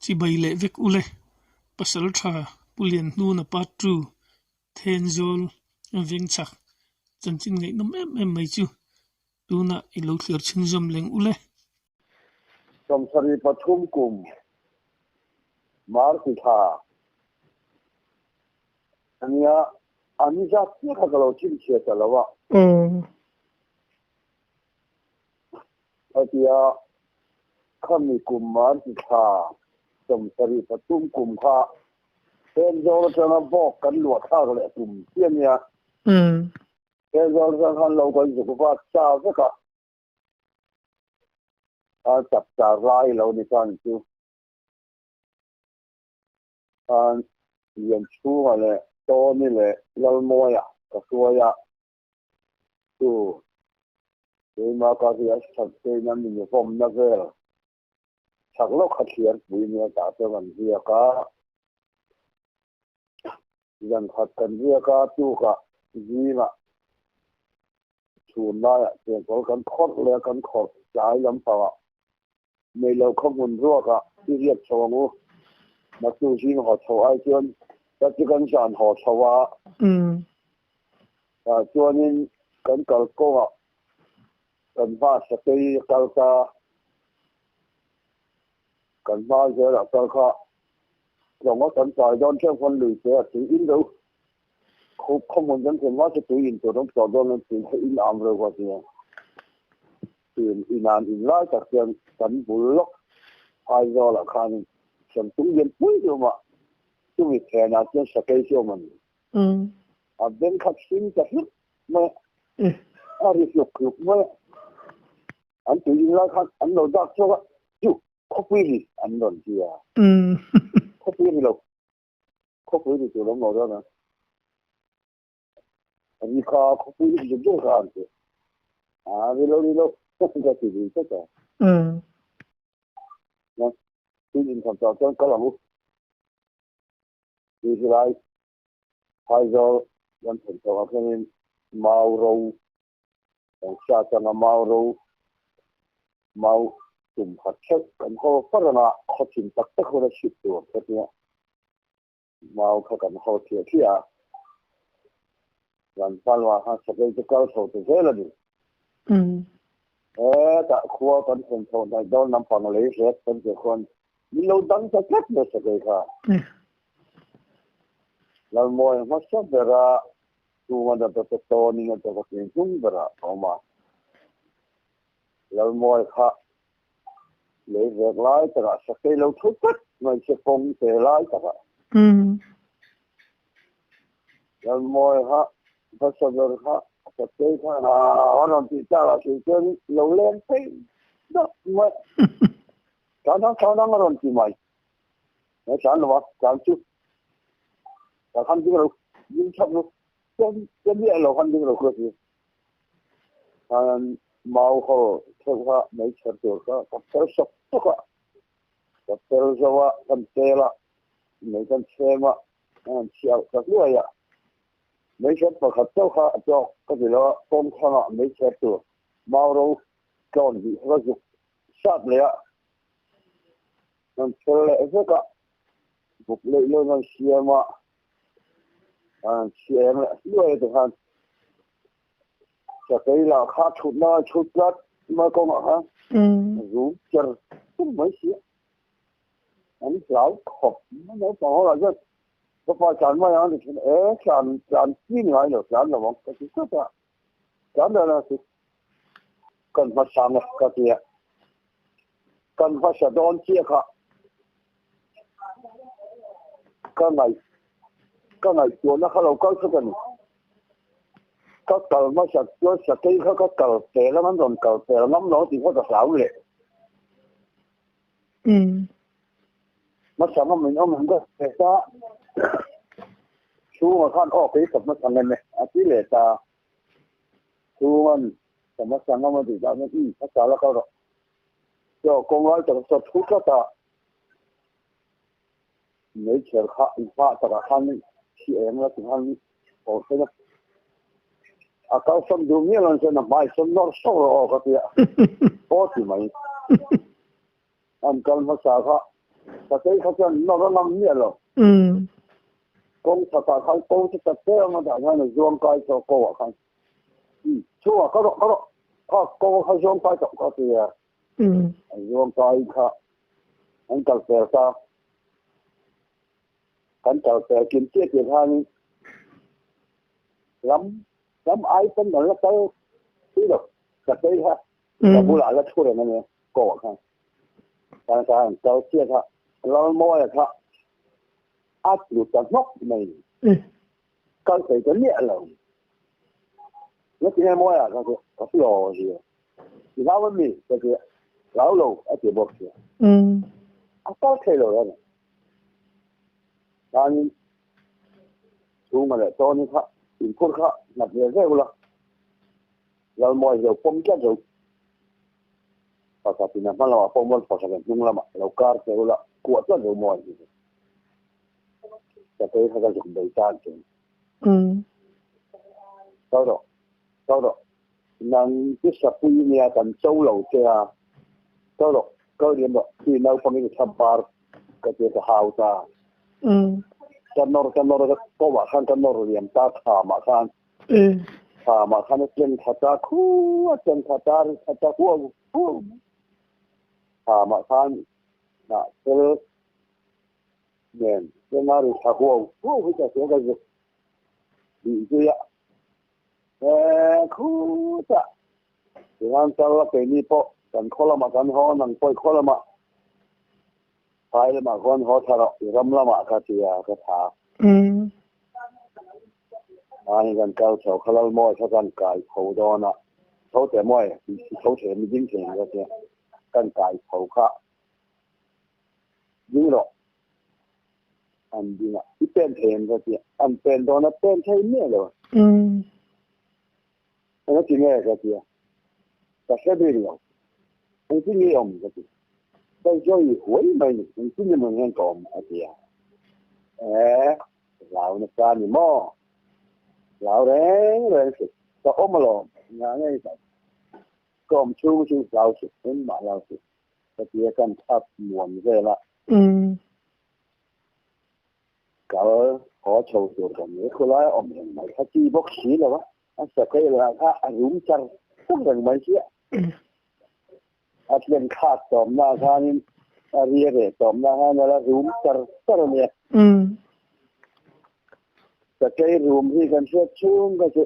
chi bai le vek ule pasal tha pulian nu na part 2 tenzol veng chak chan chin ngai nom em mai chu tu na I lo thlir chin zom leng ule Samsari Pathum Kum Marti Tha Ania Anija Tia Kalau Chin Chia Talawa Atia Kami Kum Marti Tha Samsari Pathum Kum Kha Tenzol Chana Bok Kan Lua Tha Le Kum Tiania Tenzol Chana Han Lo Kan Zukupa Cha Zaka chặt chà rai lâu đi con chú hiện chú mà lệ to như lệ lâu môi cái xuôi chú thì mà có gì thật sự là mình không nhớ về chắc lúc khát hiện vì nhiều cả cho mình việc cả dân thật cần việc cả chú cả gì mà chú nói thì có cần khót lệ cần khót trái lắm sao mấy lâu không muốn rửa cả đi việc cho ngô mà chú xin họ cho ai chuyện ta chỉ cần chọn họ cho cho nên cần cầu cô cần ba sẽ đi cầu ta cần ba giờ là cầu kha rồi nó cần tài don theo phân lùi sẽ tự in đâu không muốn dân thì nó sẽ tự in tôi don't cho don nên tự in am rồi qua gì in an in lại các chuyện cần bù lóc hai giờ là khăn chẳng tung yên cuối rồi mà chú bị thèn à trên sạc cây siêu mình bên khách xin chắc hết mà đi lục mà anh tự nhiên lại khăn anh đầu đắc cho chú không quý gì anh đồn gì không quý gì đâu không quý gì từ đó ngồi đó nè anh đi khá không quý gì cũng khá đi lâu không có gì tất cả tuy nhiên thật ra trong cái lòng đi lại hai giờ dân thành phố cho nên màu râu xa chân là màu râu màu tùm hạt chất cần hồ phát ra khó chìm tắc tắc hồ là shit tuột thế nhá màu khó cần hồ thiệt thì lần sau là ha sẽ gây cho cao thủ từ thế là đi tại khoa cần thành phố này đâu nằm phòng lấy hết cần cái con đi lâu đắng cho chết nữa sẽ gây ra lần mồi mất sắp về ra tu mà đặt tập to nên là tập cái chung về ra không mà lần mồi khác lấy việc lái tất cả sẽ cây lâu thuốc tất mình sẽ không thể lái tất cả lần mồi khác tất cả việc khác sẽ cây khác họ làm gì ta là chỉ chân lâu lên thế đó mà sao nó làm gì mày nó chán rồi chán chút là khăn tiếng rồi nhưng xong rồi cái gì là khăn tiếng rồi cơ gì màu hồ theo qua mấy chuyện được có theo sốc tất cả có theo cho con xe là mấy con xe mà chiều các loại mấy chuyện mà khát cho cái gì đó con thằng mấy chuyện được màu đâu còn gì nó dục sát lại còn theo lại tất cả một lệ luôn là xe mà xe lại đuôi được hả sẽ cái là khá chút lát mà con hả rú chân không mấy xe anh giáo khóc nó bảo là rất có phải chán mà anh thì chán chín ngày rồi chán là một cái chút à chán là cần phải sang cái gì cần phải sẽ đón chia cả cái này chỗ nó không có cái gì các cầu mà sẽ cái các cầu tệ lắm anh còn cầu tệ lắm nó thì có thể xảo lệ mà sao mà mình có thể ta chú mà khan cái tập mà thằng này chỉ lệ ta chú mình tập mà thằng mà thì ta nó nó xảo là câu rồi cho con nói cho nó chú các ta mấy chuyện khác phá ta khan chị em nó cũng khan ở thế đó cao sâm đồ miếng lần sau bài sâm nó sâu rồi cái gì thì mày anh cần phải sao khác 實際佢就攞咗冧咩咯？講實在佢講出實際我大家嚟裝街做過啊看，錯啊，嗰度啊，個佢裝街做嗰啲啊，裝街卡，咁就成沙，咁就成件接住佢諗愛分咪甩到呢度，實際佢就冇嚟得出嚟咁樣過啊看，但係就接佢，攞摸下佢。áp lực cho nóc mình cơ thể cái nhẹ lòng nó chỉ nghe môi à có cái lò gì thì lão với mình cái gì lão lù ở chỉ một gì có thể rồi đấy nhưng chú mà lại cho như khác thì phút khác lập nhiều cái rồi rồi mọi người phong chất rồi và cái gì mà là phong vân phải cái chung là mà lâu cao thì rồi của rất nhiều mọi ngườiจะไปเขาจะdùng đầy trang chuyện sau đó năng cái sập quy nhà cần sâu lầu kia sau đó cơ điểm đó thì nào phong cái tham bar cái cái hào ta cái nor có bà khăn cái nor điểm ta thả mà khăn nó chân thata khu chân thata khu thả mà khăn là cái nên cái nào thì thả khu với cái gì bị gì ạ khu ta thì anh cho là cái này po cần khó là mà cần khó năng coi khó là mà phải là mà con khó thà rồi râm là mà cái gì cái thả anh cần cao chiều khó là mọi cái cần cài khâu đó nè khâu thế mọi khâu thế mình dính tiền cái gì cần cài khâu khác dính rồi anh đi nè cái tên tiền cái gì anh tên đó nó tên thấy咩rồi anh chỉ nghe cái gì ta sẽ biết rồi anh chỉ nghe ông cái gì bây giờ thì hối mình anh chỉ nghe mình nghe còn cái gì lão nó ra thì mò lão đấy rồi ta ôm mà lo nhà này sao còn chú lão chú cũng mà lão chú cái gì cần thắp muôn về là cỡ họ chầu được rồi nếu không nói ông này他记不起了吧anh sẽ cái là他đúng chân không cần mấy chuyện anh lên khát tóm na hắn ria để tóm na hắn là đúng chân rất là nhiều cái room thì cần sẽ chung cái gì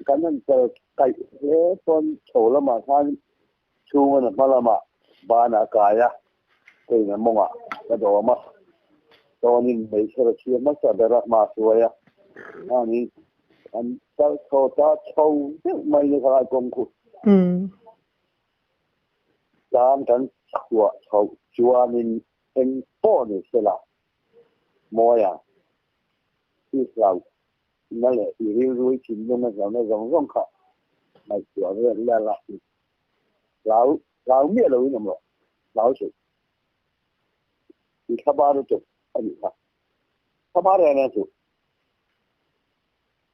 cái nên cái con chầu là mà hắn chung là mà ba na cái cái này mong cái đó mà cho nên mấy cái chuyện nó sẽ được mà xuôi anh anh ta châu mấy cái công cụ làm thành châu cho nên anh bỏ đi sẽ là mua thì sao nó lại rồi chính nó giống khác mà sửa rồi là lão biết rồi nhầm rồi lão chứ thì các bạn được anh các bạn này chứ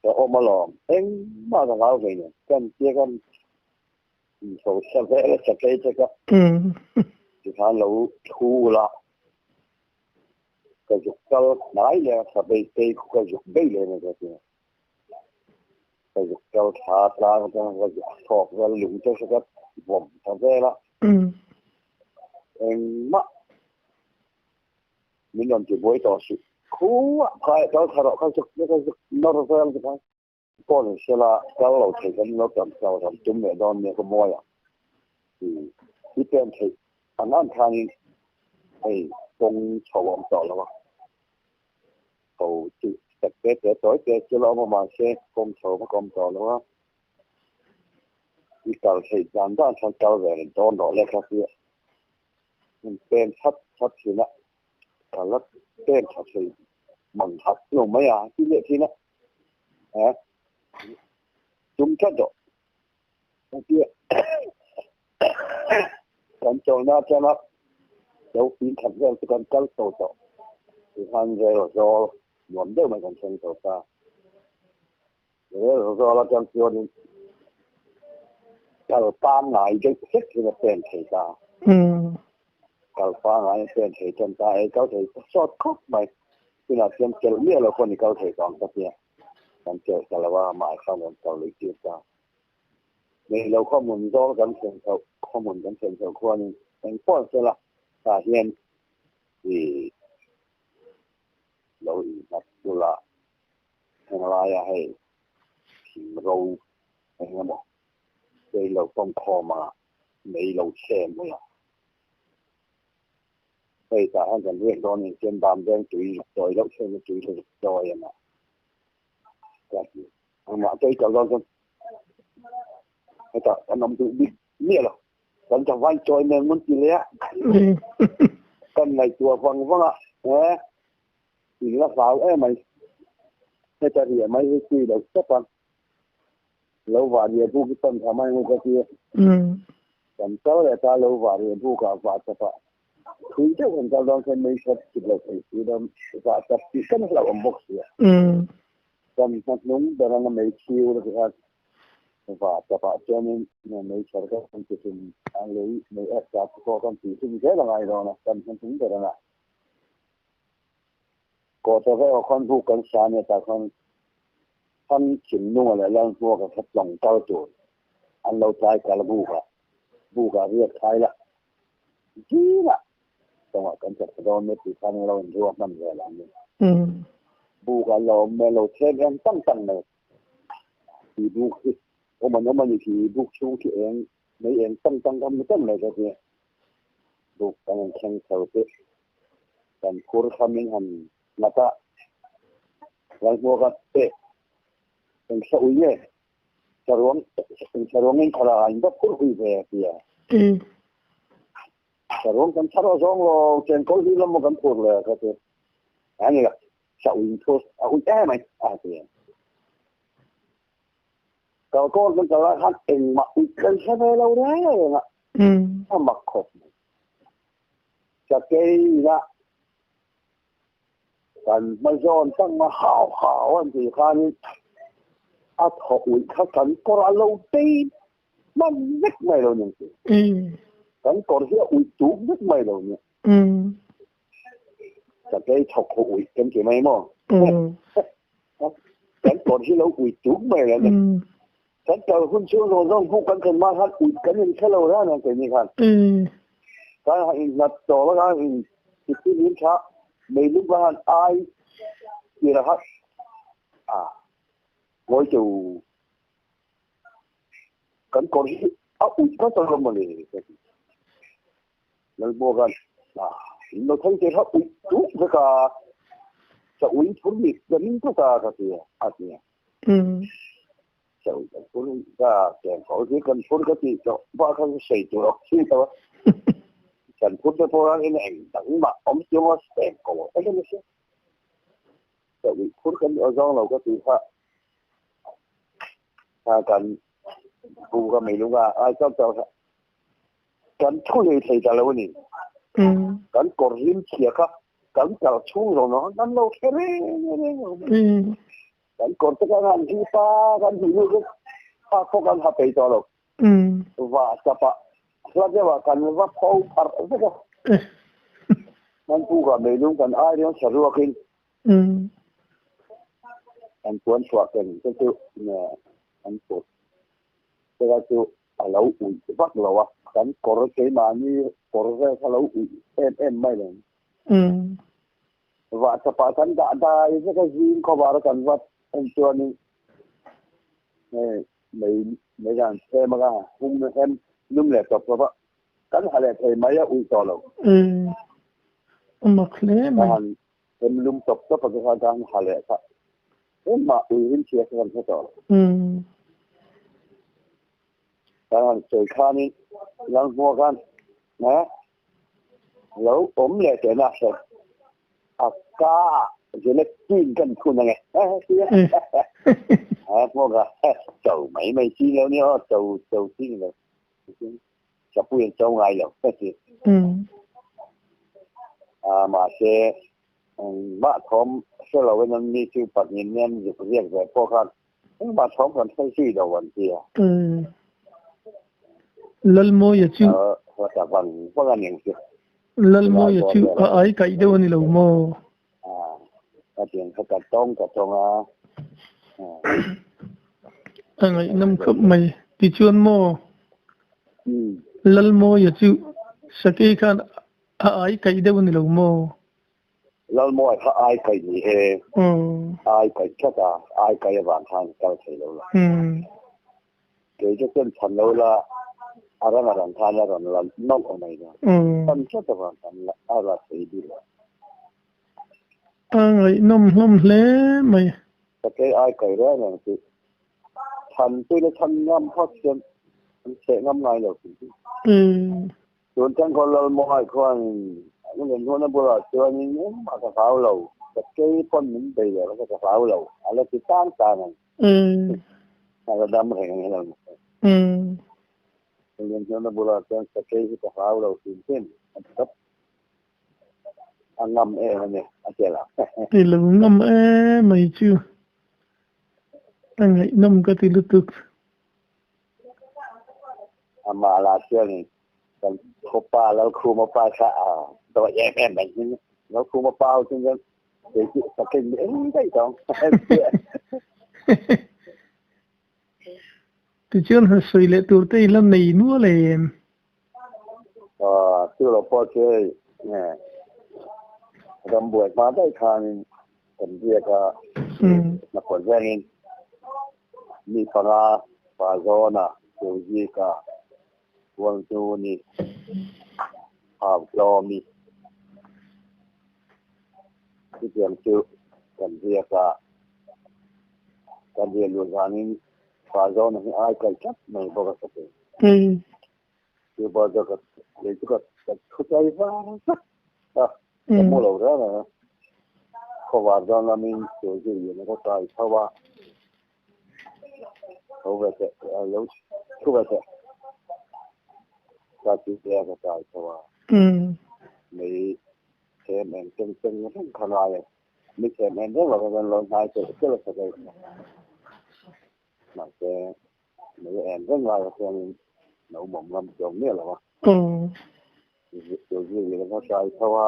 cho ôm mà lòng anh mà thằng lão về này cái số sẽ về sẽ cái thì thằng lão thu là cái dục cao nãy giờ sẽ bị cái dục bị lên này cái dục cao thả ra cái dục thọc ra lủng cho cái vòng thằng về là anh mà mình làm chuyện buổi tối khu phải cho thằng đó cái dục nó ra cái gì con sẽ là cái lâu thì cái nó cầm sau làm chúng mẹ đón những cái mồi thì cái tên thì anh thằng thì công chầu ông tỏ là cầu chỉ cái tối cái lo mà sẽ công chầu mà công tỏ là cái cầu thì làm ra thằng cầu về đón đó là cái gì mình tên thấp thì là cái lớp tên thấp thì bằng thấp luôn mấy cái gì thì nó chúng chất độ cái kia còn chỗ nào cho nó dấu phim thật ra cái con cá tổ tổ thì hàng giờ rồi muốn đâu mà còn chân tổ ta rồi là chân chưa đi cái tam ngày cái hết thì là tiền thì ta phá ngài tên thể chân ta ấy cao thể sót khóc mày khi nào xem chờ nghĩa là con thì cao thể còn tất nhiên còn chờ làว่าหมายเข้ากันเกาหลีจีนเจ้าในเราข้อมูลย้อนกันเชิงเขาข้อมูลกันเชิงเขาควรเป็นป้อนเสละสาเหตุที่เรานับดูละทางรายให้ทีมเราเป็นไงบ้างในเราต้องคอมาในเราแช่ไม่ละไปแต่ให้กันเรื่องตอนนี้เช่นตามแดงจุยจอยแล้วเช่นจุยจอยอย่างนั้นก็คือมาใจกับเรากันให้แต่อันนั้นดูเนี่ยหรอกันจะวันจอยเมืองมันกี่เลยกันในตัวฟังอ่ะอีกแล้วสาวไม่ให้จะเรียนไม่ให้คุยเดี๋ยวสักวันเราว่าเรียนผู้ที่ต้นทำไมมันก็คือกันเจ้าแต่ตาเราว่าเรียนผู้กับว่าจะปะคุยเจ้าคนเราลองใช้ไม่ชัดจุดเราคือเราว่าจะปีกันเราอมบกเสียกันนักนุ่งแต่เราไม่คิวเลยครับว่าจะปะเจ้านี่ไม่ชัดก็คงจะเป็นอะไรไม่แอบจับก็กันปีซึ่งแค่ละไงเรานะกันนุ่งแต่ละก็จะให้เอาคนผู้กันสารเนี่ยแต่คนท่านขินนุ่งอะไรเรื่องพวกกับทับหลงเจ้าโจรอันเราใช้กระบุกะเรียกใช้ละจีละจังหวะกันจัดโดนไม่ติดพันเราเห็นทั่วมันเลยหลังนี้บุกะเราเมื่อเราเทสกันตั้งเลยที่บุกโอ้มันอยู่ที่บุกชูที่เองไม่เองตั้งกันไม่ตั้งเลยก็คือบุกกันแข่งเขาเตะกันคูร์คามิงหันนักแล้วพวกเตะเป็นสอุยจะร้องเงินขราอินดับคูร์คุยไปเสียจะร้องกันชาร์จร้องเราเจนเขาที่เราไม่กันพูดเลยก็คืออันนี้ละสอุยทุสอุยไหมเสียก็มันจะว่าฮัทเองมาอุยกันใช่ไหมเราได้ยังอ่ะถ้ามาขบจะเกย์ละกันมาย้อนตั้งมาข่าวอันที่คันอาถอุยข้ากันก็เราตีมันนึกไม่เราเนี่ยกันก็เรียกอุยจุกนึกไม่เราเนี่ยจะได้ถกอุยกันกี่ไม่มั่งกันก็ที่เราอุยจุกไม่แล้วเนี่ยกันเจอคุณช่วยเราต้องพูดกันขึ้นมาฮัทอุยกันยังแค่เราได้นะแต่นี่ครับการให้นัดต่อแล้วการที่ลิ้นชักไม่รู้ว่าไอ้ยี่ละครับ我就咁講อุยก็ตลอดมาเลยแล้วบอกกันเราทั้งเจ้าอุยทุกเวลาจะอุยทุกนิดจะนิ่งทุกตาก็เสียเนี่ยจะอุยทุกก็แก่เขาที่กันทุกก็ที่จะว่าเขาใส่ตัวชื่อตัวฉันพูดไปพอแล้วเองตั้งมาอมเจ้าว่าแก่เขาไอ้เรื่องนี้จะอุยทุกกันเอาจ้องเราก็ตีว่ากันกูก็ไม่รู้ว่าเจ้ากันช่วยใครจะรู้นี่กันกดลิ้นเขียครับกันจะช่วยเราเนาะนั่นเราแค่เรื่องกันกดจะกันที่ป้ากันที่ลูกป้าพวกกันหาไปต่อหรอกว่าจะปะเราจะว่ากันว่าพอพัดสักมันกูก็ไม่รู้กันเรื่องเชื่อว่าขึ้นกันควรสวดกันก็คือเนี่ยอันสุดแต่ก็คือเราอุ่นฟักเรากันกอร์เกมานี่กอร์เกถ้าเราอุ่นเอ็มไม่เลยว่าจะพากันได้สักทีก็ว่ากันว่าอันตัวนี้ไม่ได้เท่มากหุ่มเอ็มนุ่มเลยจบเพราะกันหาเลยเท่ไม่ยากอุ่นต่อเรามาเคลมมันเอ็มนุ่มจบก็ประกาศหาเลยค่ะมาอุ่นเชียร์กันต่อการเจอข้านี้ยังพวกกันนะแล้วผมเลยเจอหน้าเสร็จก้าจะเล็กกินกันคุณยังไงเสียพวกกันเจ้าไม่ชี้แล้วเนี่ยเจ้าชี้เลยจะพูดเจ้าไงเหรอเสียมาเสียบ้าทอมเชื่อเราว่ามันมีชื่อปัจจุบันอยู่เรียกแบบพวกกันบ้าทอมกันใช้ชื่อเดียวกันเสียลลโมยจู่ว่าจะฟังพวกกันอย่างเสีย lal mo ya chu ai kai de wani lo mo cái chuyện phải cắt tông angai nam khap mai ti chuan mo lal mo ya chu saki khan ai kai de wani lo mo lal mo ai kai ni he ai kai chắc ai kai van thang cao thầy lâu là cái chân thành lâu là orang than là orang là nông ở này nè chân chắc là van thang là là thầy đi là angai nom le mai cái ai kai đó là thì thành tôi là thành ngâm phát triển sẽ ngâm ngay rồi tuần trăng còn lâu mọi con những người con nó bữa cho nên nếu mà cái pháo lầu cái con mình bây giờ nó cái pháo lầu là cái tan này là đâm hình là nên cho nó bữa cho cái pháo lầu tìm thêm cấp anh ngâm này anh chơi là thì là ngâm mày chưa anh ấy ngâm cái gì được mà là chơi này còn khu paแล้วครูมาป้าซะตัวแย่แม่นแบบนี้แล้วครูมาป้าจริงๆเดี๋ยวจะกินเองได้ต้อง thì chưa hơi suy lệ tuổi tây lâm này nữa là chưa là po chơi nè làm buổi màได้ทานเป็นเรียกนักคนแรกนี่มีปลาปลาโซน่ะตัวยี่กะวันจูนี่หาบจอมีที่เตรียมชื่อกันเรียกกันเรียนรู้งานนี้ปลาโซน่ะให้อายกันจับไม่บอกกันสักทีคือบอกจะก็เดี๋ยวก็เข้าใจว่าแต่โมโหแล้วนะเขาว่าตอนนั้นมีตัวที่อยู่ในก็ตายเพราะว่าเขาแบบแล้วเขาแบบก็ที่เดียวก็ตายเพราะว่ามีเทมเองจึงทั้งขนาดมีเทมเองเรื่องว่าเป็นลมหายใจก็เลยจะได้หนักแต่มีเองเรื่องว่าเป็นหนูหม่อมลำจงเนี่ยหรอวะตัวที่อยู่ในก็ตายเพราะว่า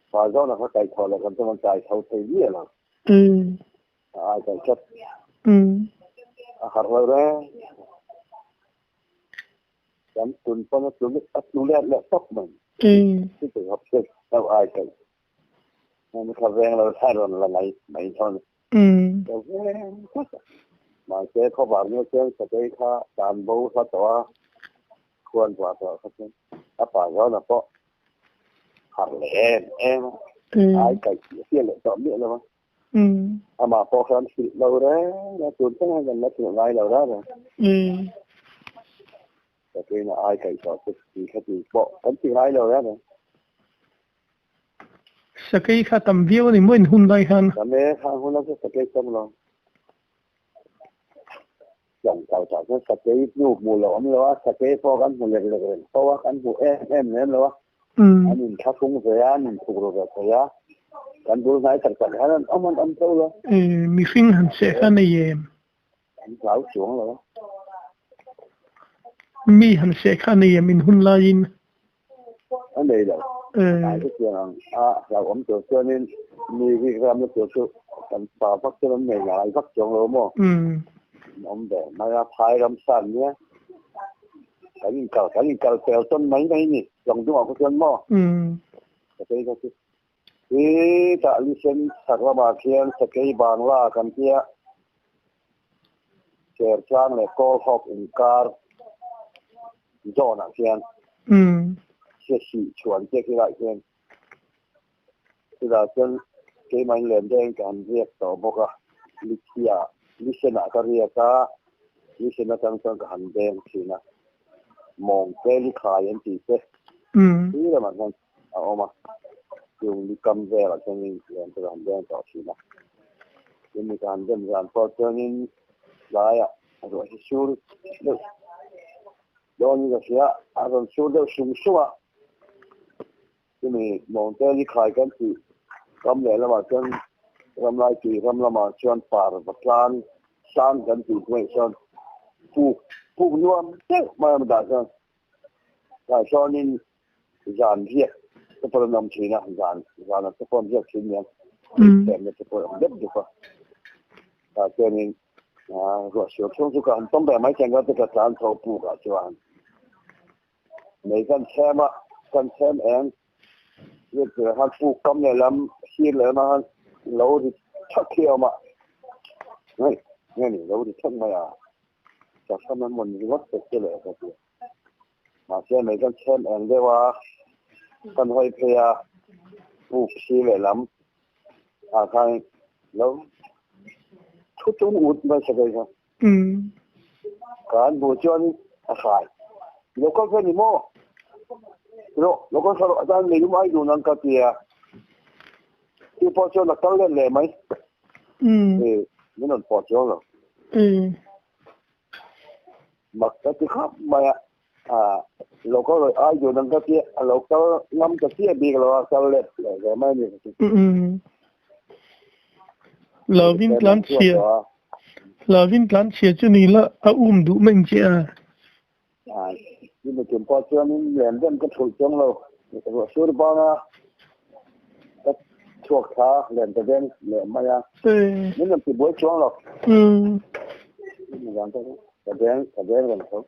พอเจ้าหน้าเขาใจทอแล้วกันต้องใจเขาเทียหรออาจจะชัดอาหารอะไรฉันตุนเพราะว่าตุนตุนแรกและตกมันที่ถึงเขาเชื่อเราอายกันมันขับแรงเราใช้เราละไหนทอนแต่แรงมาเจ้าเขาบอกเนี่ยเจ้าจะได้ค่าการบูเขาตัวควรกว่าตัวเขาเช่นถ้าป่าเขาน่ะเพราะหักแหลมอายกันเสียเลยตอนนี้แล้วมั้งmà po khăn xịt lâu đấy là tuần tháng hai gần nó thường ngay lâu đó rồi cái là ai cày trò thì cái gì bộ vẫn chỉ ngay lâu đó rồi cái khá tầm view thì mới hun đây han tầm đấy han hun nó sẽ cái xong rồi dòng tàu tàu cái nụ mù lỏm rồi cái po khăn mù lệch lệch po khăn mù em nữa rồi anh nhìn khá cũng về anh thuộc rồi vềกันดูนายจัดการนั้นเอามันเท่าเลยมีฟิ้งหันเสียกันในเยมเหลาสวงเหรอมีหันเสียกันในเยมินหุ่นลายินอันนี้เหรอไอ้ที่อย่างเราผมตัวนี้มีวิธีการตัวกันป่าพักตัวนี้ใหญ่พักสวงเหรอมั้งผมแบบมาพายลำสั่นเนี่ยกันยิ่งเก่าเซลต้นไม้นี่ลองดูออกก็เช่นมั้งแต่ก็คือtak lisen sakwa bakian sakai bangla kan dia cercang le call hop in car zona kian si chuan che ki lai kian ken ke mai len den kan riek to boka likia lisena ka rieka lisena kan han den sina mong ke li khayen ti se ni la man oma dùng đi cầm về là cho nên làm cho làm đen tỏ xí mà nhưng mà làm đen làm cho nên lại rồi xuống được đó như cái rồi xuống được xuống thì mình mong tới đi khai cái gì cầm lại là mà chân cầm lại thì cầm là mà chọn phá và plan sang cái gì cũng chọn phụ luôn thế mà đã cho nên giảm việc ก็ปรนำชีนะงานก็ปรนเรียกชิ้นเนี่ยแต่เนี่ยจะปรนเด็ดดีกว่าแต่เจนี่ก็เสียช่วงสุกันต้องแบบไม่แข่งกันจะการทอปูกับจวนในกันแช่มากันแช่เองเรียกว่าปูกำเนี่ยลำชีเลยมาเราที่ชักเที่ยวมานี่เราที่ชักมาจากสมัยมันวัดเสร็จเลยครับมาเช่ในกันแช่เองเรียกว่ากันห้อยเพียปูชีเลยลำทางแล้วทุกจุดไม่ใช่ครับการบูชาอาศัยแล้วก็เป็นโม่แล้วก็สรุปอาจารย์ไม่รู้ไม่ดูนั่นก็เตียที่พอชนักตั้งเล่นเลยไหมไม่นั่นพอชนหรอกมักจะครับมาเราก็เลยอยู่นั่นก็เตียเราก็นำก็เตียดีกว่าเราเล่นเลยไม่เนี่ยLawin plan chia ni la du meng chiaนี่มันเป็นพอเชื่อนี่เหรียญเล่นก็ถูกจังเราตัวสุดบ้างก็ช่วงขาเหรียญจะเด่นเหรียญมานี่มันเป็นบัวช่วงหรอกนี่มันก็เด่นกันครับ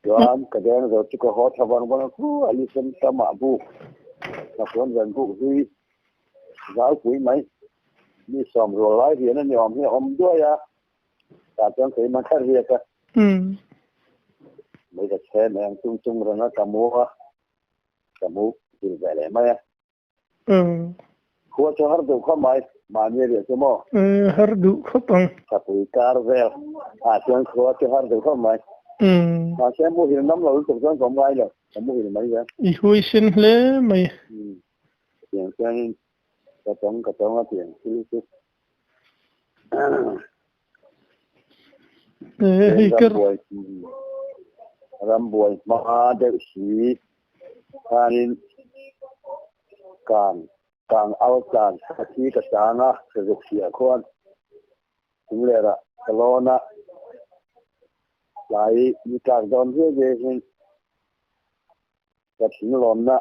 ย้อนก็เด่นเราที่ก็ฮอตทวันกูอันนี้เป็นตมาบุกถ้าคนเรียนบุกที่ร้ายปุ๋ยไหมมีสมรวมหลายเหรียญนั่นยอมให้อมด้วยแต่จังเคยมาแค่เรียกไม่จะแช่แมงจุ้งๆแล้วนะกะมูกินไปเลยไหมหัวจะหาดูเข้ามามาเนี่ยเดี๋ยวจะมั่วหาดูเข้าปังถ้าปุ๋ยการเวลจนหัวจะหาดูเข้ามามาแช่มูหินน้ำเราถูกต้องของไงเลยมูหินไหมเนี่ยอีหุยสินเลยไหมเปลี่ยนแปลงกระต้องก็เปลี่ยนซื้อรำบวยมหาเดชสีอันนี้การเอาการที่กระจางจะเสียคนถึงเลยละตลอดนะหลายมีการโดนเรื่องเองกระถิ่นหล่นนะ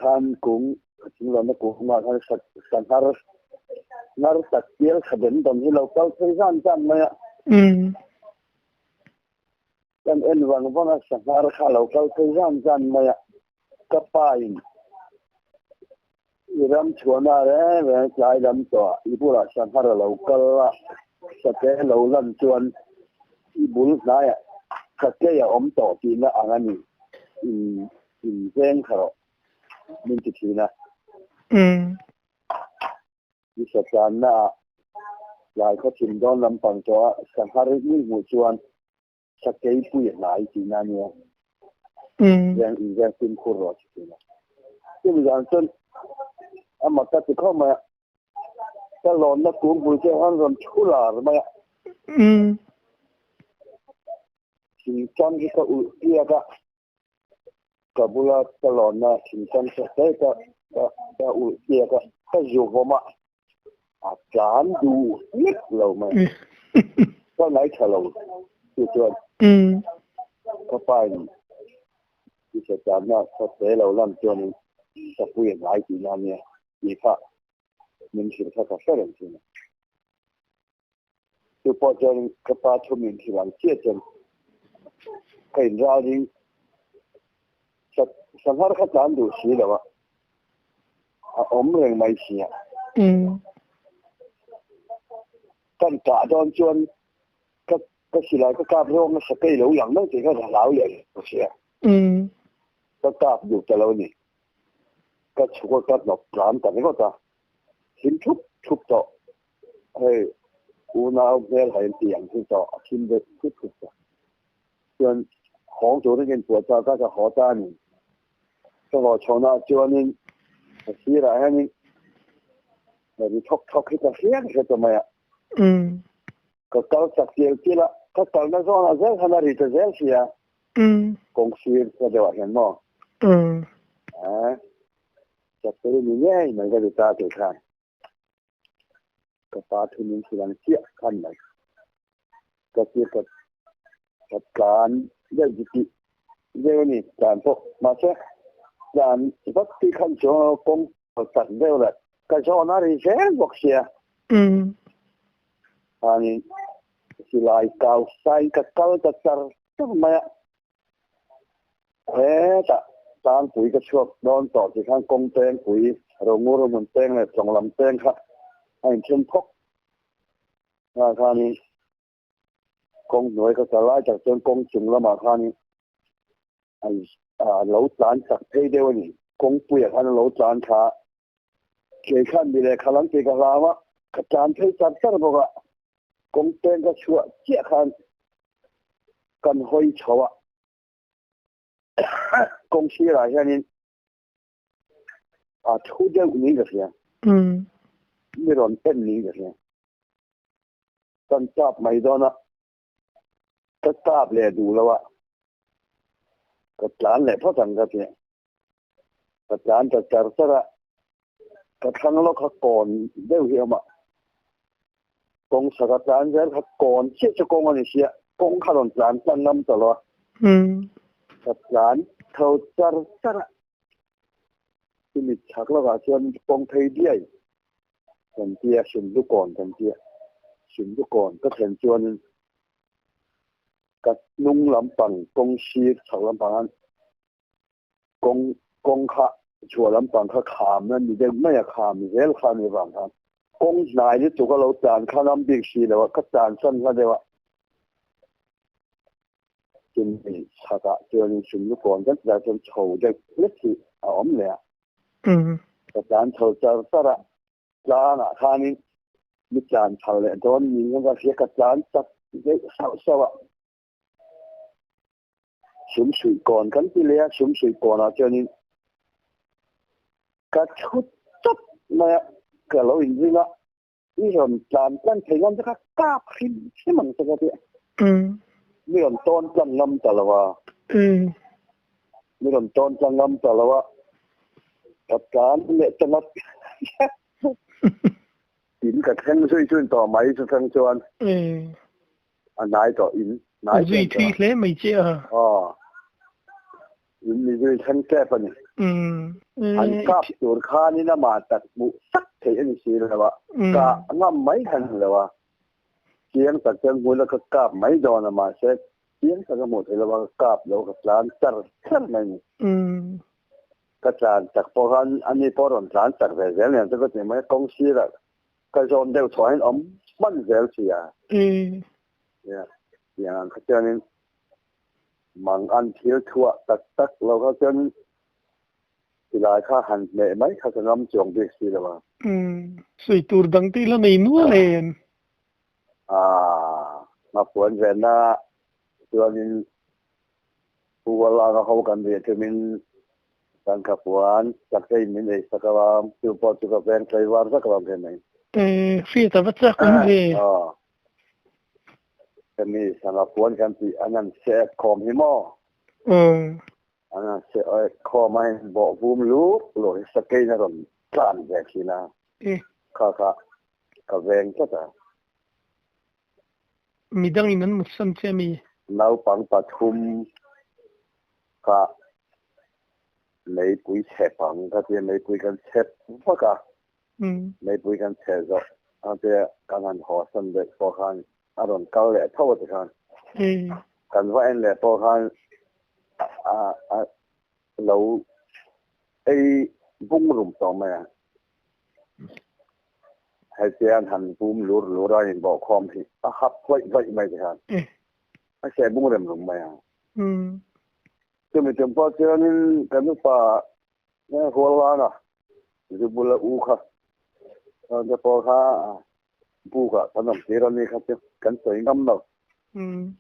ข้ามกุ้งกระถิ่นหล่นนะกุ้งมาข้ามสันหารนาร์ตักเกี่ยวขบวนตอนที่เราเข้าไปสั้นๆมากันเอ็นวันวันสันหารข้าเราเข้าไปสั้นๆมาก็ไปรำชวนอะไรเว้ยใจรำตัวอีพวกสันหารเราก็ละสเกลเรารำชวนอีบุญนายสเกลอย่าอมต่อจีนนะอันนี้เส้นเขามันจะทีนะที่สถานน่ะหลายเขาถิ่นโดนลำปังตัวสังหาริมีหมู่ชวนสเกลผู้ใหญ่หลายจีน่าเนี่ยยังเป็นคนรอดจีน่าที่มีการจนมาตัดเข้ามาตลอดนักกุ้งผู้เชี่ยวชาญคนชุลาหรือไม่สิ่งจันที่เขาอุเอียกับบุรุษตลอดนะสิ่งจันที่เขาอุเอียก็อยู่ประมาณอาจารย์ดูนิดเราไหมก็ไหนเฉลยที่ชวนก็ไปที่อาจารย์น่ะเขาเสเราล่ำจนจะพูดอย่างไรจีน่าเนี่ยมีค่ะมันชื่อเขาก็เสร็จจริงคือพอจนกระปาทุ่มยินที่หลังเชี่ยจนใครราวนี้สังหารเขาจานดูสีแล้วว่าอมเรื่องไม่เสียกันกะโดนจวนก็สิไรก็กราบร้องสเกลเหลวอย่างนั้นสิก็จะเหลาอย่างเสียก็กราบอยู่แต่เรานี่ก็ชัวร์ก็หลบหลานแต่ไม่ก็จะหินทุบต่อให้อูน่าเวลให้เตียงที่ต่อทิ้งไปทุบต่อส่วนของตัวที่เป็นปวดก็จะขอจ้านี่ก็ขอชนะจวนนี่ที่ไรให้นี่แต่ที่ทอกให้กับเสียงก็ทำไมก็เก่าสักเดียวที่ละก็เก่านั่นก็น่าจะขนาดที่จะเสียเสียกงซีก็จะว่าเห็นมั้งจะเป็นยังไงมันก็จะตาตัวข้างก็ปาทุนที่หลังเสียขั้นไหนก็เกี่ยวกับการได้จิต เดี๋ยวนี้จานพวกมาเช่จานวัดที่ขั้นชกงตัดเดียวเลยก็ชอบน่าดีเช่นบอกเสียอันนี้สิลายเก่าใส่กับเก่าจะจัดทำไมแต่จานปุ๋ยก็ชอบโดนต่อที่ข้างกงเตงปุ๋ยเรางูเราเหมือนเตงเลยส่งลำเตงครับให้เข้มพกคราวนี้กงหน่วยก็จะไล่จากจนกงจุ่มแล้วมาคราวนี้ไอ้เหลาจานสักเพเดียวนี่กงปุ๋ยอันเหลาจานขาเกี่ยขันดีเลยขลังเกี่ยกับลาวะกระจานเพจัดกันบอกว่ากงเตงก็ชัวเจี๊ยขันกันห้อยชัวกงชีอะไรแค่นี้ทุเดียวนี้ก็เสียไม่ร้อนเป็นนี้ก็เสียกันจับไม่โดนนะก็จับเลยดูแล้วว่าก็จานเลยเพราะสังกัดเนี่ยก็จานจะจัดซะละก็ครั้งแล้วเขาก่อนเดี๋ยวเหี่ยวมากงสักจานแล้วเขาก่อนเชี่ยจะกงอันนี้เสียกงขนมจานตั้งน้ำตลอดก็จานเขาจัดซะละที่มีฉากแล้วก็ชวนกงไทยเดียกันเดียชิมทุกคนกันเดียชิมทุกคนก็เห็นชวนกับนุ่งลำปังกงชีฉากลำปังกงขะชัวลำปังขะขามนั่นมีเด็กไม่อยากขามมีเรื่องขามมีบางครั้งกงนายนี่ถูกเราจานข้าน้ำบิ๊กชีเลยว่าก็จานสั้นก็ได้ว่าจึงมีฉากะเจอในชิมทุกคนก็จะจนโฉเด็กเล็กที่อ๋อมเลยก็จานโฉจะสระจานข้านี้มีจานเฉลยโดนมีก็เสียกับจานจัดเด็กสาวชุมสุยก่อนกันที่เลี้ยชุมสุยก่อนเจ้านี่ก็ชุดจับมาก็เราอินทรีละนี่เห็นจานกันเทียนจะก็กล้าพิมใช่มันสักทีนี่เห็นต้นจังงำตลอดนี่เห็นต้นจังงำตลอดกับจานเนี่ยจังงัดอินกับแท่งช่วยต่อไหมจะทั้งจวนอันไหนต่ออินไหนวิธีเล่ไม่เจ้าอ๋อมีด้วยชั้นแก้ปัญหาอันกับตัวข้านี่นะมาตัดบุสักเทียนสีเลยว่ากะง่ำไม่ทันเลยว่าเสียงตัดเสียงหัวแล้วก็กาบไม่โดนมาเสร็จเสียงตัดหมดเลยว่ากาบแล้วก็ร้านจัดขึ้นมานี่ก็จานจากพอกันอันนี้พอร้านจัดแต่เสียงเนี่ยจะก็จะไม่กงสีละก็จนเดี๋ยวถอยอมมันเสียเสียเนี่ยอย่างเขาเจอนี่มังอันเที่ยวทั่วตักเราก็จนทีไรข้าหันเละไหมข้าจะน้ำจงดีสิแล้วว่าสวยตูดังที่ละไม่นัวเลยมาปวนเรนนะตัวนี้ผู้ว่าเราเขากันเดียจะมีการขับปวนจากที่มีในสักวันที่พอจะกับแฟนใครวันสักวันเป็นไหมฟีแต่ว่าจะคุ้มเลยจะมีสำหรับปวนกันที่อันนั้นเสียคอมหิมออันนั้นเสียคอไม่บอกภูมิรู้หรือสเกย์นั่นจานแบบนี้นะข้ากับแฟนก็จะมีดังนั้นมุสันเซมีเราปังปัทุมก็ไม่ปุยเชปังก็จะไม่ปุยกันเชปพวกก็ไม่ปุยกันเชจอกอันเดียการงานหัวสันเด็กพอคันอารมณ์เก่าเลยเท่าที่คันกันว่าเอ็นเลยพอคันเราไอ้บุ้งรุมต่อมาให้เสียนหันบุ้มรู้ได้บอกความที่ฮับไว้ไม่ได้คันไม่ใช่บุ้งเริ่มรุมมาจะมีจำพาะเจ้านี่กันทุกป่าเนี่ยหัวล้านจะบุลอูค่ะจะพอค่ะบูค่ะถนนที่เรานี่ครับกันสวยงามเนาะ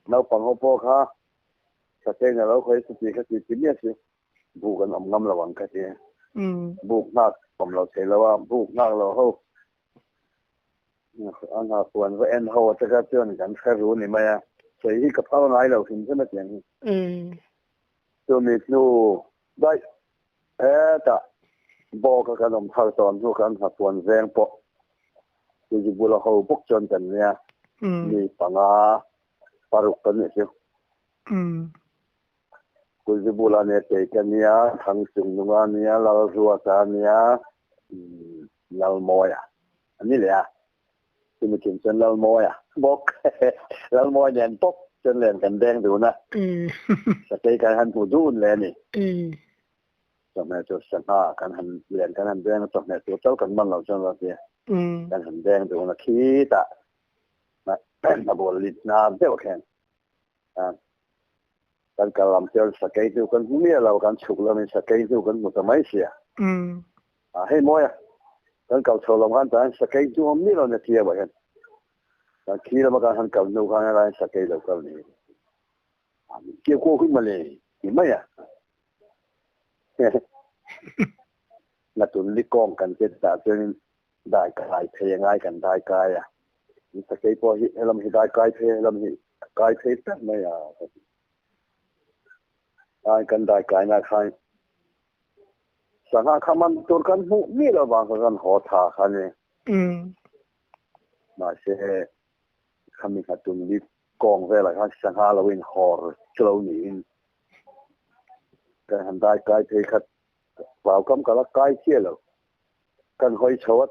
เราปังเขาพอค่ะสักเท่านั้นเราเคยสติกันที่เนี่ยสิบูกันอมงามระวังกันที่บูนักผมเราเสียแล้วว่าบูนักเราเขาอันนั้นควรว่าเอ็นเขาจะเชื่อกันแค่รู้นี่ไหมใส่ที่กับเขาไหนเราถึงใช่ไหมอย่างนี้ตัวมีนูได้แต่บอกกันอมทางตอนทุกการหัดวันแรงปะที่บุรุษเขาพกจนกันเนี่ยมีปังปารุกันเนี่ยสิกุ kuzi bulane te kania thang chung lunga nia lal ruwa ta nia lal moya ani le a kimi kin chen lal moya bok lal moya nen pok chen len kan deng du na sa kai kan han pu dun le ni so me to sa ha kan han len kan han deng to me to tel kan man lo chen lo ti kan han deng du na ki ta na bol lit na de o ken kan kalam tel sa kai tu kan hu mi lo kan chuk lo ni sa kai tu kan mu ta mai sia hey moya kan kal so long han ta sa kai tu mi lo na ti ba kan kan ki lo ma kan han kal nu kan la sa kai lo kal ni ki ko hu ma le ni ma ya na tun li kong kan ke ta chen dai kai phe ngai kan dai kai ya ni sa kai po hi lam hi dai kai phe lam hi kai phe ta ma ya ai kan dai kai na khai sanga khaman tur kan hu mi lo bang kan ho tha khane ma se khami khatun li kong ve la kha sanga lo in hor chlo ni in kan dai kai phe khat vào cắm cả lá cái chia rồi cần hơi chốt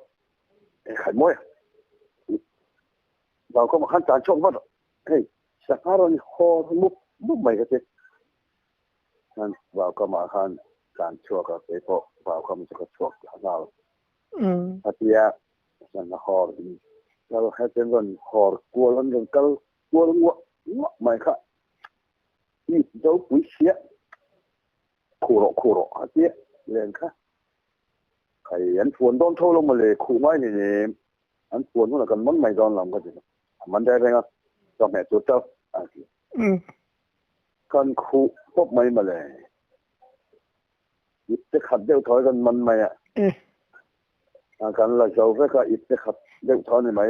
khẩn môi vào có một khăn tàn trộn mất hey sao rồi ho múc múc mày cái gì vào có một khăn tàn trộn cái bộ vào có một cái trộn nào à thì là ho rồi hay tên còn ho cua lần gần câu cua ngọ mày khá ít dấu quý xía khổ à thì lên khá cái anh phuôn đón thâu lông mà lệ khu mai này anh phuôn nó là cần món mày đón làm cái gì mình đây đây cho mẹ tôi tao cần khu bốc mày mà lệ ít cái khát đeo thói cần món mày cần là giàu với cái ít cái khát đeo thói này mày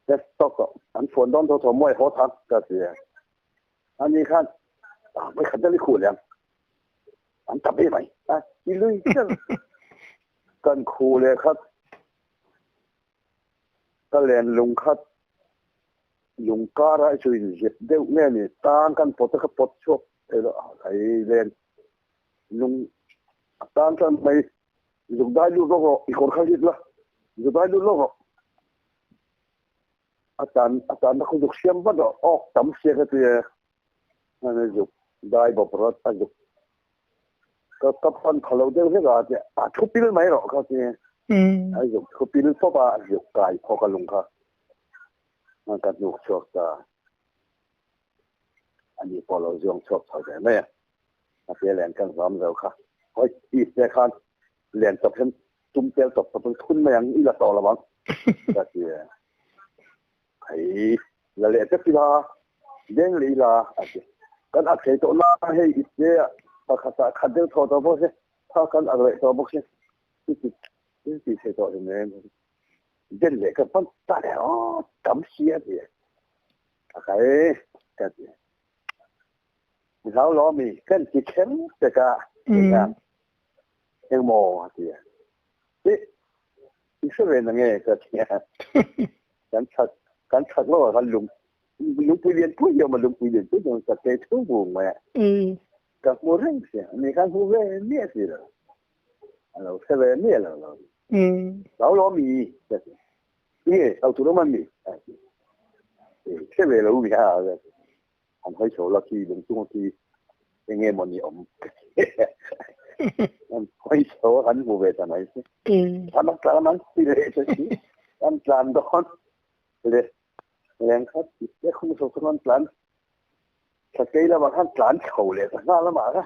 desktop anh phuôn đón thâu thâu mày hot hot cái gì anh đi khăn mấy khát đeo đi khu liền anh tập đi mày đi lui cần khu lệ khát cái lén lùng khát lùng cá ra chui dệt đeo nghe này tan kan pot cái pot chop thế đó cái lén lùng tan kan mày lùng đai lu logo ikor khai dệt la lùng đai lu logo atan nó không được xem bắt đó tấm xe cái gì anh dục đai bọc rớt anh dục cái phần khẩu đều thế cả chứ chụp pin máy rồi cái gì anh dùng chụp pin số ba dùng cái phô cái lồng cả mà cái dùng chuột ta anh đi follow dùng chuột thôi đấy nè à bây giờ cái làm rồi cả hỏi ít thế kan liền tập thêm tung tiêu tập thun mà yang ít là to là bằng cái gì thấy là lệ tiếp là đến lý là cái ác chế độ nó hay ít thế khát khát đeo thọ đó bớt thọ cần ăn lại đó bớt cái chế độ này dân lệ cái phần ta để cắm xía thì cái gì giáo lo mì cái chỉ kém cái cái mò thì cái số lượng là nghe cái gì cắn chặt nó là lùng quy liền cuối giờ mà lùng quy liền cuối giờ là cái thứ buồn mà các mô hình gì mình kan hu về mía gì rồi alors c'est về mía rồi giáo lo mì cái gì tao tụi nó mang mì c'est về lâu mì ha anh thấy số là khi đừng chung thì nghe một niệm anh thấy số anh mua về tận này anh làm gì đấy chứ anh làm đóเลยแรงครับเนี่ยคุณสมควรหลานสเกลแล้วว่าท่านหลานเขาเลยแต่หน้าละหมาก็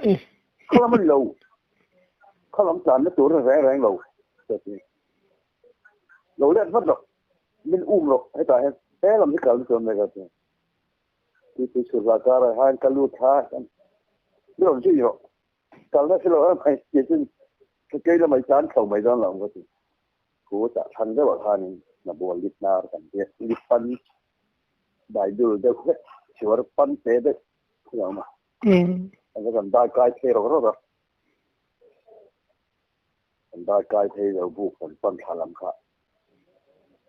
เขาละมันโลเขาละหลานแล้วตัวแรงโลโลเล่นพัดหรอกมันอุ้มหรอกให้ตายให้เราไม่กล่าวถึงเลยครับที่สุดราคาอะไรกันลูกค้ากันเรื่องที่อยู่กันแล้วที่เราไม่เกี่ยงสเกลแล้วไม่จานเขาไม่จานหลังก็คือกูจะทันได้ว่าทันนะบัวลิบนากันเนี่ยลิบปันได้ดูเด็กชัวร์ปันเตะเด็กเข้ามาอันนี้กันได้กายเทเราก็รู้กันได้กายเทเราบุกกันปันทารัมค่ะ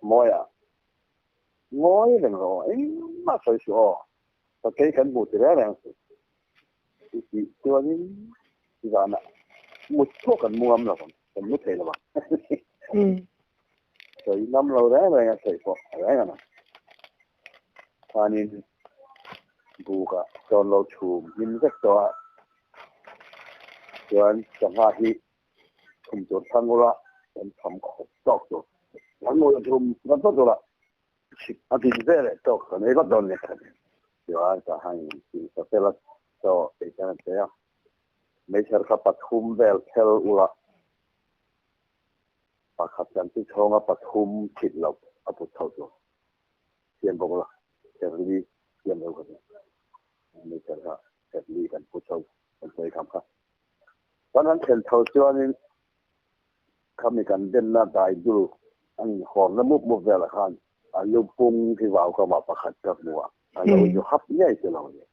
มอยเลยเหรอมาใส่ชัวร์สเกลกันบุตรแล้ว อีตัวนี้ที่ว่าน่ะมุดพวกกันมัวมหรอกผมมุดเทละว่ะใส่น้ำเราได้ไหมใส่พวกอะไรกันนะตอนนี้บูกะตอนเราชูมินสักตัวส่วนจังหวะที่คุมจุดทั้งหมดละเป็นทำขบตอกจุดทั้งหมดชุมกันต้นตัวละอาทิตย์เสร็จตอกกันเองก็โดนเลยครับเดี๋ยวจะให้ที่สเปรย์ต่อไปกันเสียไม่ใช่ครับปฐุมเวลเทลอุละปากขับกันที่ช่องปฐุมฉิดเราเอาปุถุตัวเสียงบอกละเสียงดีเสียงเราคนนี้ไม่ใช่ครับเสียงดีกันปุถุมันเคยทำครับตอนนั้นเห็นเท่าเชื่อนี่เขามีการเดินหน้าได้ดูอันหอมน้ำมุกเวลาคันอายุปุ่งที่ว่าเขามาประคัดกับมัวอายุอยู่ฮับใหญ่เสียเราเนี่ย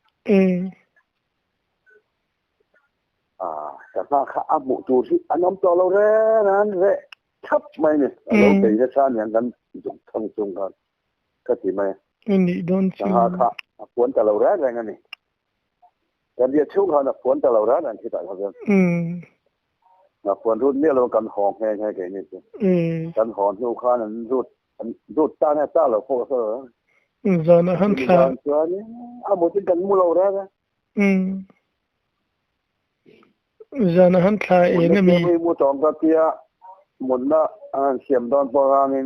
แต่ถ้าข้าบุตรที่อันน้ำตัวเราเร่นั้นเร่ทับไหมเนี่ยเราเป็นชาติอย่างนั้นจุกทั้งจุงกันก็ที่ไหมนี่โดนชิงข้าควรแต่เราเร่อะไรกันนี่แต่เดี๋ยวช่วงเขาเนี่ยควรแต่เราเร่นั่นที่ต่างกันควรรุ่นเนี่ยเรากันหองแห้งให้แก่นี่กันหอนลูกค้านั้นรูดต้านให้ต้าเราพวกเขาจานอาหารทะเลหมดที่กันมูเราเร่นะจานอาหารทะเลเองมีมูตองกะเตียหมุนละเสียมตอนปราณี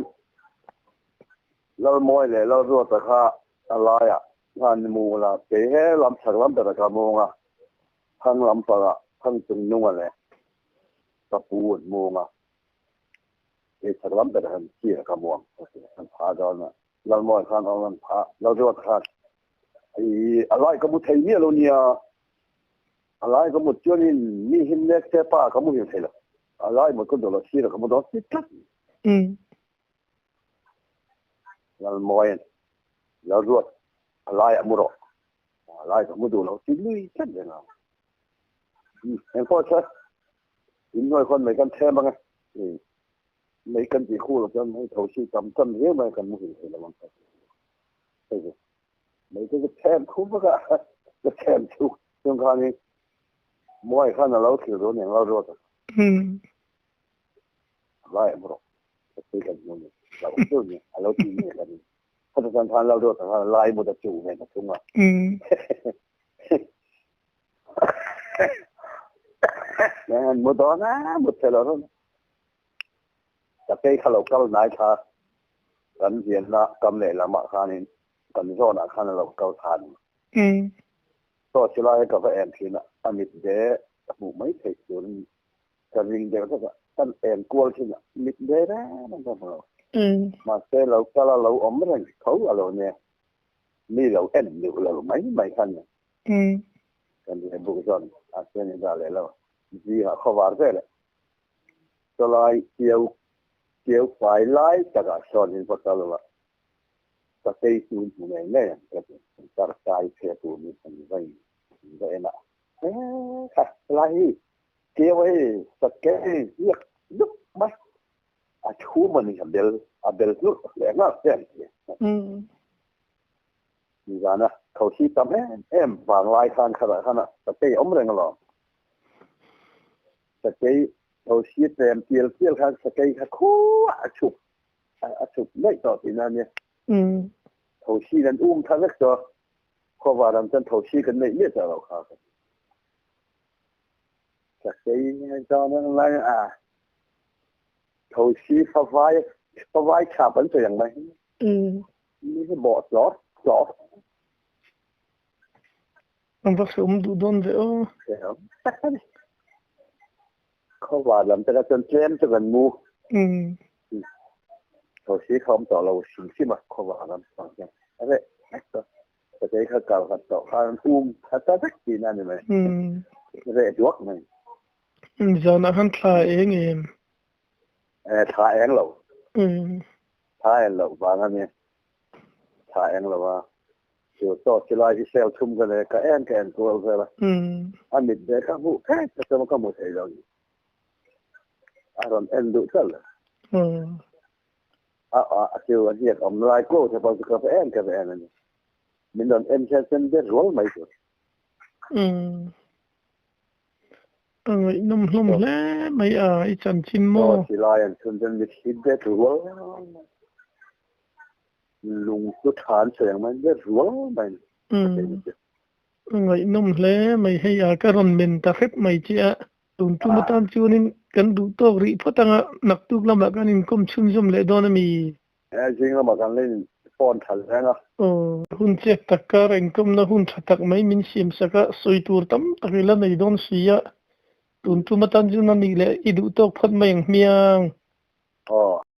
เราโมยเลยเรารู้แต่ข้าอะไรงานมูละเป๋ลำสักลำแต่ละกะมงทั้งลำปะทั้งจุงนุ่งอะไรตะปูนมงสักลำแต่ละหันเสียกะมงมันพาดอนเราโมยข้างเอามันพาเรารู้ข้าอะไรก็มุทัยเนี่ยเราเนี่ยอะไรก็มุดจวนนี่หินเล็กเสป้าก็มุเห็นเลยอะไรมันก็โดนเราเสียก็มุดโดนติดกันเราโมยเรารู้อะไรมุดอะไรก็มุดโดนเราติดลุยกันเลยนะเห็นพ่อชัดอินน้อยคนไม่กันแท้บ้างไงไม่กันจีคู่เราจะไม่เท่าชีจำจำเรื่องไม่กันมุเห็นเลยมันก็ไม่ก็จะแทนคู่บ้างก็แทนคู่ตรงนี้มวยข้างเราถือรู้อย่างเรารู้กันไล่มุดตีกันนู่นเราดูเนี่ยเราตีเนี่ยกันถ้าจะทานเรารู้แต่ไล่มุดจู่เนี่ยนะทุกข์เนี่ยมุดนะมุดเสร็จแล้วจะไปข้าเราเข้าไหนท่ากันเห็นละกำเนิดละมาข้านี่กันโซนข้างเราเข้าทานต่อชิลาให้กับแอนทีน่ะอันนี้เดะบุไม่เทคอยู่กันริงเดียวก็ท่านแอนกลัวที่น่ะมิดเดะนะมันก็เรามาเสร็จเราก็เราอมไม่ได้เขาเราเนี่ยนี่เราเอ็นอยู่เราไม่ทันเนี่ยกันที่บุกจอนอาเซียนได้เลยแล้วจีฮะเขาว่าได้เลยตัวลายเกี่ยวไฟไล่จากชอนนี่พอตลอดแต่ที่สูงอยู่เนี่ยก็จะตายเสียตัวนี้มันไม่ได้นะค่ะลายเกี่ยวไว้สักแก่เรียกลุกมาชูมันนี่เบลลุกแรงมากเสียนี่กันนะเขาชี้ทำให้บางรายการขนาดแต่ที่อมเริงหรอแต่ที่เขาชี้เต็มเกี่ยวกันแต่ที่เขาชุบไม่ต่อที่นั่นเนี่ยเขาชี้นั้นทั้งนั้นก็เขาว่าเราจะเขาชี้กันไม่เยอะแต่เราค่ะแต่ที่ตอนนั้นอะไรเขาชี้ฟ้าไว้ฉาบเป็นตัวอย่างไรนี่ก็บอกจอดมันก็สมดุลด้วยเขาว่าเราจะจนเจมจะกันมูเขาชี้คำต่อเราสิ่งที่มาเขาว่าเราต่างกันอะไรแต่ที่เขากล่าวกันต่อเขาถ้าจะกินนั่นใช่ไหมเรื่องยวกไหมจานอาหารทะเลเองทาเองเราทาเองเราบางอันเนี่ยทาเองเราว่าเดี๋ยวต่อชิลายที่เซลชุ่มกันเลยก็แอนตัวเลยละอันนี้เด็กเขาพูดแค่จะมาก็หมดเลยเราอารมณ์เอ็นดูเท่าเลยเกี่ยวกับเรื่องอมลายโก้ที่พอจะกับแอนนั่นมันโดนเอ็นแค่เส้นเดือดร้อนไหมตัว người nôm lôm lẽ mày ai chân chín mô chỉ là anh xuân dân biết hít bé ruộng lùng chút hàn sương mà bé ruộng mày người nôm lẽ mày hay cái rần mình ta khép mày chị ạ tụi chúng ta chú nên cần đủ to ri phát tăng nặc tu làm cái nên công chung zum lệ đó mi chính là mà cái lên phòn thật ra hun che takar income na hun thatak mai min sim saka soitur tam takila nei don sia tun tu matan ju na ni le idu tok phat mai miang